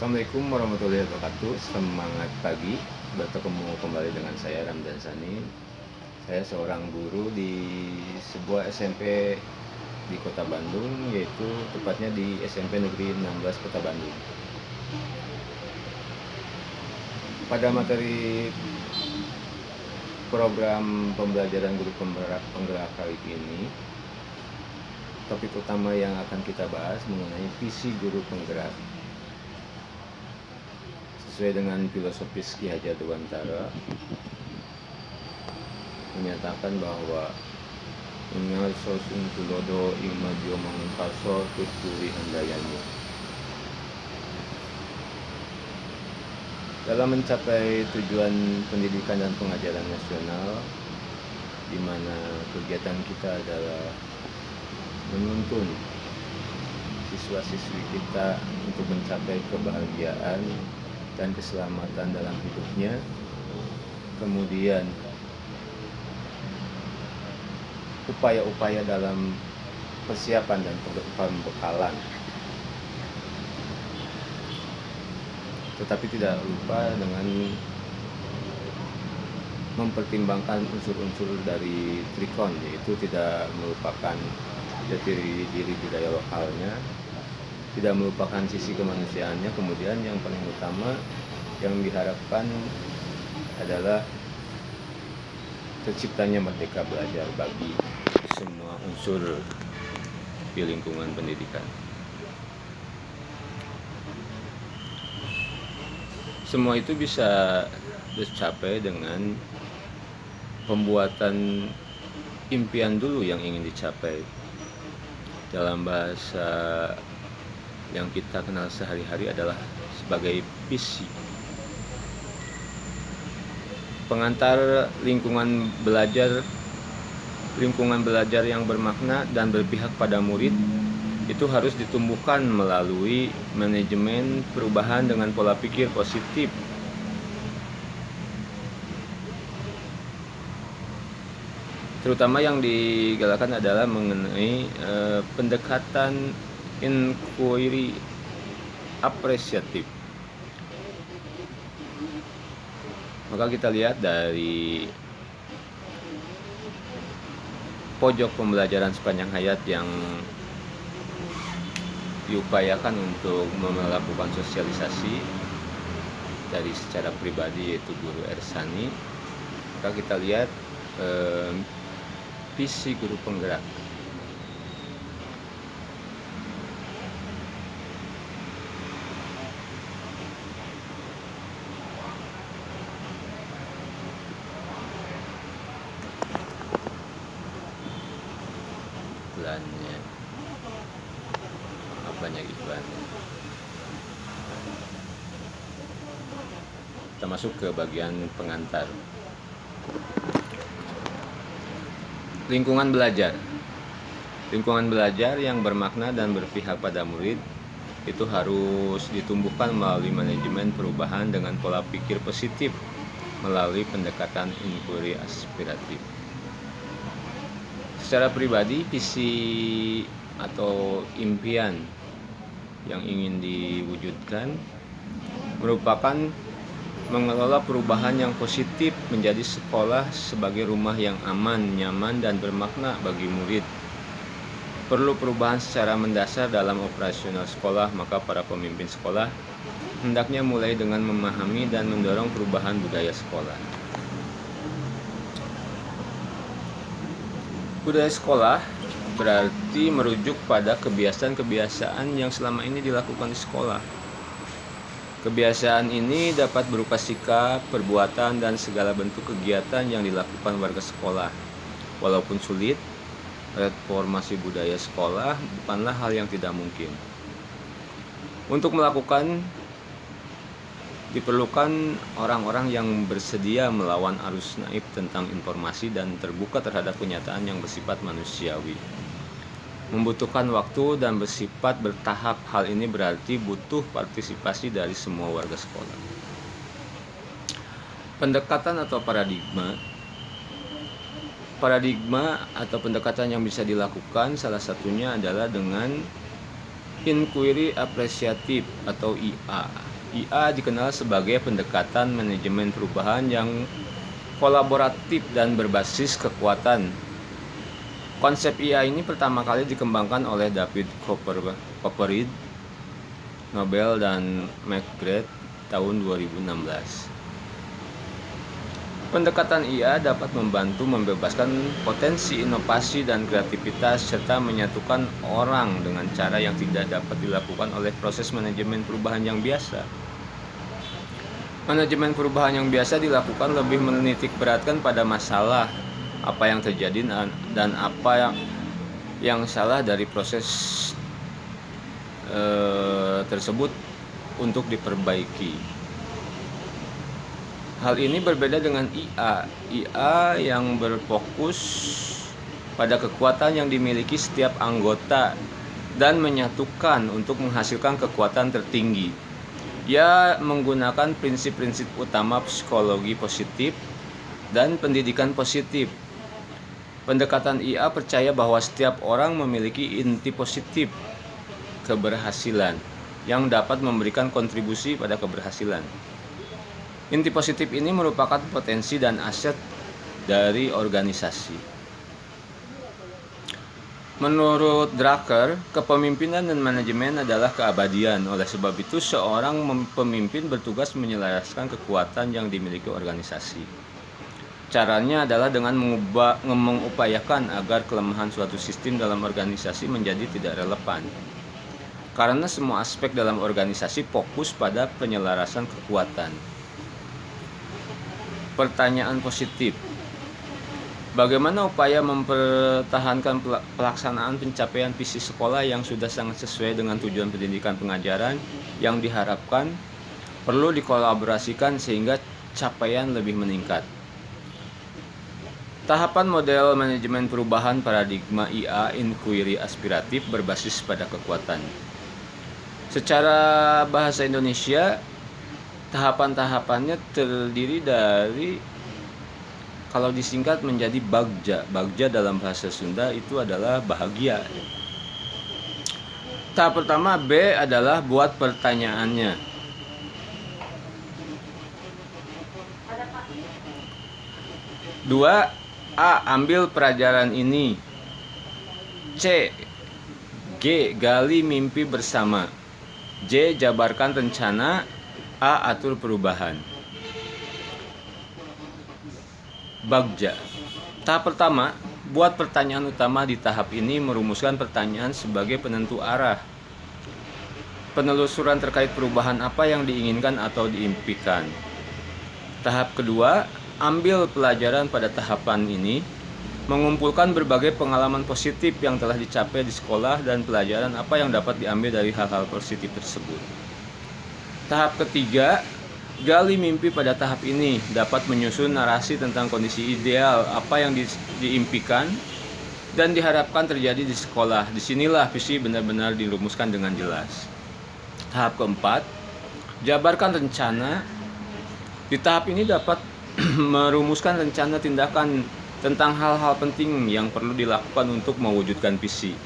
Assalamualaikum warahmatullahi wabarakatuh. Semangat pagi, bertemu kembali dengan saya Ramdan Sani. Saya seorang guru di sebuah SMP di Kota Bandung, yaitu tepatnya di SMP Negeri 16 Kota Bandung. Pada materi program pembelajaran guru penggerak kali ini, topik utama yang akan kita bahas mengenai visi guru penggerak. Sesuai dengan filosofis Ki Hajar Dewantara, menyatakan bahwa ingal sosun tulodo imajo mangkaso tuturi handayani. Dalam mencapai tujuan pendidikan dan pengajaran nasional, di mana kegiatan kita adalah menuntun siswa-siswi kita untuk mencapai kebahagiaan dan keselamatan dalam hidupnya, kemudian upaya-upaya dalam persiapan dan pembekalan, tetapi tidak lupa dengan mempertimbangkan unsur-unsur dari Trikon, yaitu tidak melupakan jati diri budaya lokalnya, tidak melupakan sisi kemanusiaannya. Kemudian yang paling utama yang diharapkan adalah terciptanya merdeka belajar bagi semua unsur di lingkungan pendidikan. Semua itu bisa tercapai dengan pembuatan impian dulu yang ingin dicapai. Dalam bahasa yang kita kenal sehari-hari adalah sebagai visi. Pengantar lingkungan belajar yang bermakna dan berpihak pada murid itu harus ditumbuhkan melalui manajemen perubahan dengan pola pikir positif. Terutama yang digalakkan adalah mengenai pendekatan inquiry apresiatif. Maka kita lihat dari pojok pembelajaran sepanjang hayat yang diupayakan untuk melakukan sosialisasi dari secara pribadi, yaitu guru Ersani. Maka kita lihat visi guru penggerak. Iklannya banyak iklannya. Kita masuk ke bagian pengantar. Lingkungan belajar yang bermakna dan berpihak pada murid itu harus ditumbuhkan melalui manajemen perubahan dengan pola pikir positif melalui pendekatan inquiry aspiratif. Secara pribadi, visi atau impian yang ingin diwujudkan merupakan mengelola perubahan yang positif menjadi sekolah sebagai rumah yang aman, nyaman, dan bermakna bagi murid. Perlu perubahan secara mendasar dalam operasional sekolah, maka para pemimpin sekolah hendaknya mulai dengan memahami dan mendorong perubahan budaya sekolah. Budaya sekolah berarti merujuk pada kebiasaan-kebiasaan yang selama ini dilakukan di sekolah. Kebiasaan ini dapat berupa sikap, perbuatan, dan segala bentuk kegiatan yang dilakukan warga sekolah. Walaupun sulit, reformasi budaya sekolah bukanlah hal yang tidak mungkin. Untuk melakukan, diperlukan orang-orang yang bersedia melawan arus naif tentang informasi dan terbuka terhadap kenyataan yang bersifat manusiawi. Membutuhkan waktu dan bersifat bertahap. Hal ini berarti butuh partisipasi dari semua warga sekolah. Pendekatan atau paradigma atau pendekatan yang bisa dilakukan salah satunya adalah dengan inquiry apresiatif atau IA. IA dikenal sebagai pendekatan manajemen perubahan yang kolaboratif dan berbasis kekuatan. Konsep IA ini pertama kali dikembangkan oleh David Copperfield, Nobel, dan McGrath tahun 2016. Pendekatan IA dapat membantu membebaskan potensi inovasi dan kreativitas serta menyatukan orang dengan cara yang tidak dapat dilakukan oleh proses manajemen perubahan yang biasa. Manajemen perubahan yang biasa dilakukan lebih menitik beratkan pada masalah, apa yang terjadi dan apa yang salah dari proses tersebut untuk diperbaiki. Hal ini berbeda dengan IA. IA yang berfokus pada kekuatan yang dimiliki setiap anggota dan menyatukan untuk menghasilkan kekuatan tertinggi. Ia menggunakan prinsip-prinsip utama psikologi positif dan pendidikan positif. Pendekatan IA percaya bahwa setiap orang memiliki inti positif keberhasilan yang dapat memberikan kontribusi pada keberhasilan. Inti positif ini merupakan potensi dan aset dari organisasi. Menurut Drucker, kepemimpinan dan manajemen adalah keabadian. Oleh sebab itu, seorang pemimpin bertugas menyelaraskan kekuatan yang dimiliki organisasi. Caranya adalah dengan mengupayakan agar kelemahan suatu sistem dalam organisasi menjadi tidak relevan. Karena semua aspek dalam organisasi fokus pada penyelarasan kekuatan. Pertanyaan positif. Bagaimana upaya mempertahankan pelaksanaan pencapaian visi sekolah yang sudah sangat sesuai dengan tujuan pendidikan pengajaran yang diharapkan perlu dikolaborasikan sehingga capaian lebih meningkat. Tahapan model manajemen perubahan paradigma IA inquiry aspiratif berbasis pada kekuatan. Secara bahasa Indonesia, tahapan-tahapannya terdiri dari, kalau disingkat menjadi bagja. Bagja dalam bahasa Sunda itu adalah bahagia. Tahap pertama, B, adalah buat pertanyaannya. Dua, A, ambil pelajaran ini. C, G, gali mimpi bersama. J, jabarkan rencana. A, atur perubahan. Bagja. Tahap pertama, buat pertanyaan utama di tahap ini merumuskan pertanyaan sebagai penentu arah. Penelusuran terkait perubahan apa yang diinginkan atau diimpikan. Tahap kedua, ambil pelajaran pada tahapan ini, mengumpulkan berbagai pengalaman positif yang telah dicapai di sekolah dan pelajaran apa yang dapat diambil dari hal-hal positif tersebut. Tahap ketiga, gali mimpi pada tahap ini, dapat menyusun narasi tentang kondisi ideal apa yang diimpikan dan diharapkan terjadi di sekolah. Disinilah visi benar-benar dirumuskan dengan jelas. Tahap keempat, jabarkan rencana. Di tahap ini dapat merumuskan rencana tindakan tentang hal-hal penting yang perlu dilakukan untuk mewujudkan visi.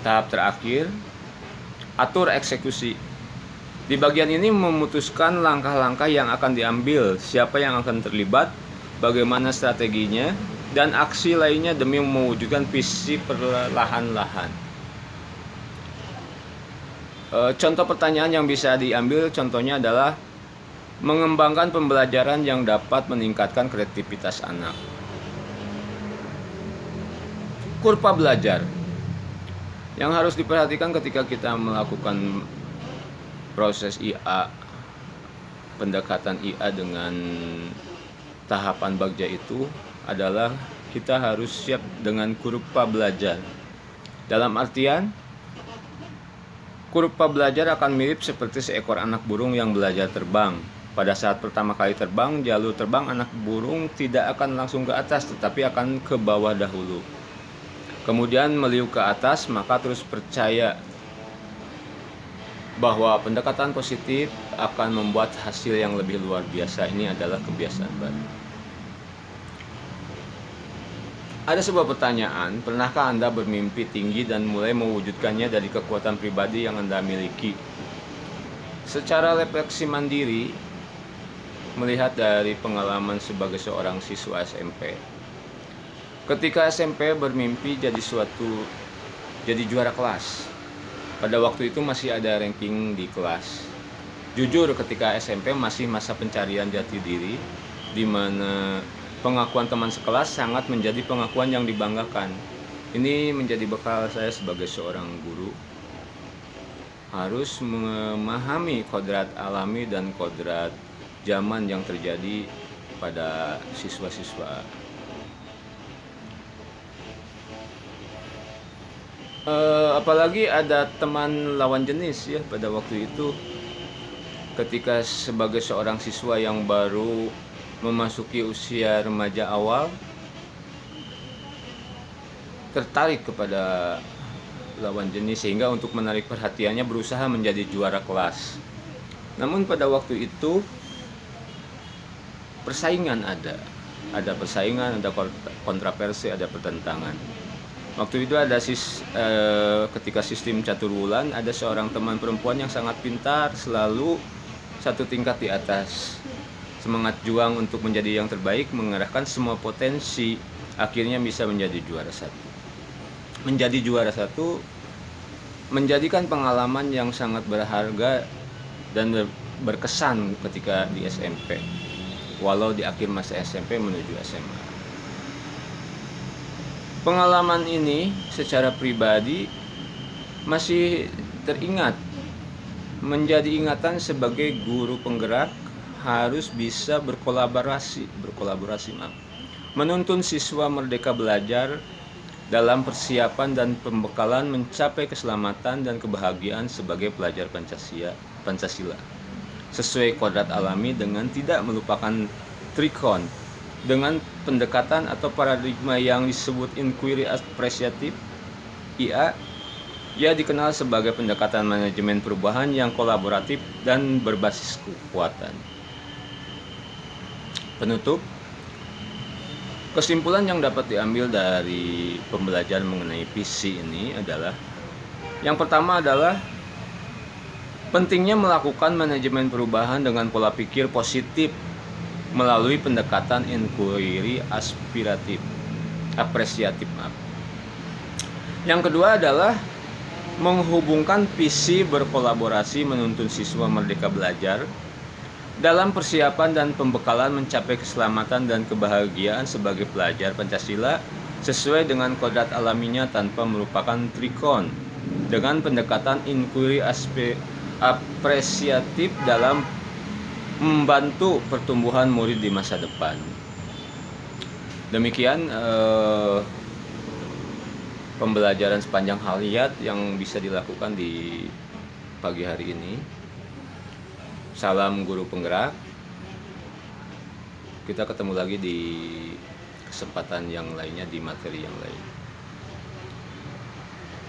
Tahap terakhir, atur eksekusi. Di bagian ini memutuskan langkah-langkah yang akan diambil, siapa yang akan terlibat, bagaimana strateginya, dan aksi lainnya demi mewujudkan visi perlahan-lahan. Contoh pertanyaan yang bisa diambil contohnya adalah mengembangkan pembelajaran yang dapat meningkatkan kreativitas anak. Kurva belajar yang harus diperhatikan ketika kita melakukan proses IA, pendekatan IA dengan tahapan bagja itu adalah kita harus siap dengan kurva belajar. Dalam artian, kurva belajar akan mirip seperti seekor anak burung yang belajar terbang. Pada saat pertama kali terbang, jalur terbang anak burung tidak akan langsung ke atas, tetapi akan ke bawah dahulu. Kemudian meliuk ke atas, maka terus percaya bahwa pendekatan positif akan membuat hasil yang lebih luar biasa. Ini adalah kebiasaan baru. Ada sebuah pertanyaan, pernahkah Anda bermimpi tinggi dan mulai mewujudkannya dari kekuatan pribadi yang Anda miliki? Secara refleksi mandiri, melihat dari pengalaman sebagai seorang siswa SMP. Ketika SMP bermimpi jadi juara kelas. Pada waktu itu masih ada ranking di kelas. Jujur, ketika SMP masih masa pencarian jati diri, di mana pengakuan teman sekelas sangat menjadi pengakuan yang dibanggakan. Ini menjadi bekal saya sebagai seorang guru, harus memahami kodrat alami dan kodrat zaman yang terjadi pada siswa-siswa. Apalagi ada teman lawan jenis ya pada waktu itu, ketika sebagai seorang siswa yang baru memasuki usia remaja awal, tertarik kepada lawan jenis sehingga untuk menarik perhatiannya berusaha menjadi juara kelas. Namun pada waktu itu persaingan ada persaingan, ada kontroversi, ada pertentangan. Waktu itu ada ketika sistem catur bulan, ada seorang teman perempuan yang sangat pintar, selalu satu tingkat di atas. Semangat juang untuk menjadi yang terbaik, mengerahkan semua potensi, akhirnya bisa menjadi juara satu. Menjadi juara satu menjadikan pengalaman yang sangat berharga dan berkesan ketika di SMP, walau di akhir masa SMP menuju SMA. Pengalaman ini secara pribadi masih teringat, menjadi ingatan sebagai guru penggerak, harus bisa berkolaborasi, menuntun siswa merdeka belajar dalam persiapan dan pembekalan mencapai keselamatan dan kebahagiaan sebagai pelajar Pancasila sesuai kodrat alami dengan tidak melupakan trikon, dengan pendekatan atau paradigma yang disebut inquiry apresiatif IA. Ia dikenal sebagai pendekatan manajemen perubahan yang kolaboratif dan berbasis kekuatan. Penutup, kesimpulan yang dapat diambil dari pembelajaran mengenai visi ini adalah, yang pertama adalah pentingnya melakukan manajemen perubahan dengan pola pikir positif melalui pendekatan inquiry apresiatif. Yang kedua adalah menghubungkan visi berkolaborasi menuntun siswa merdeka belajar dalam persiapan dan pembekalan mencapai keselamatan dan kebahagiaan sebagai pelajar Pancasila sesuai dengan kodrat alaminya tanpa merupakan trikon, dengan pendekatan inquiry apresiatif dalam membantu pertumbuhan murid di masa depan. Demikian pembelajaran sepanjang hayat yang bisa dilakukan di pagi hari ini. Salam guru penggerak. Kita ketemu lagi di kesempatan yang lainnya, di materi yang lain.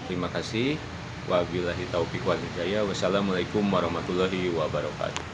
Terima kasih. Wabillahi taufiq wal hidayah. Wassalamualaikum warahmatullahi wabarakatuh.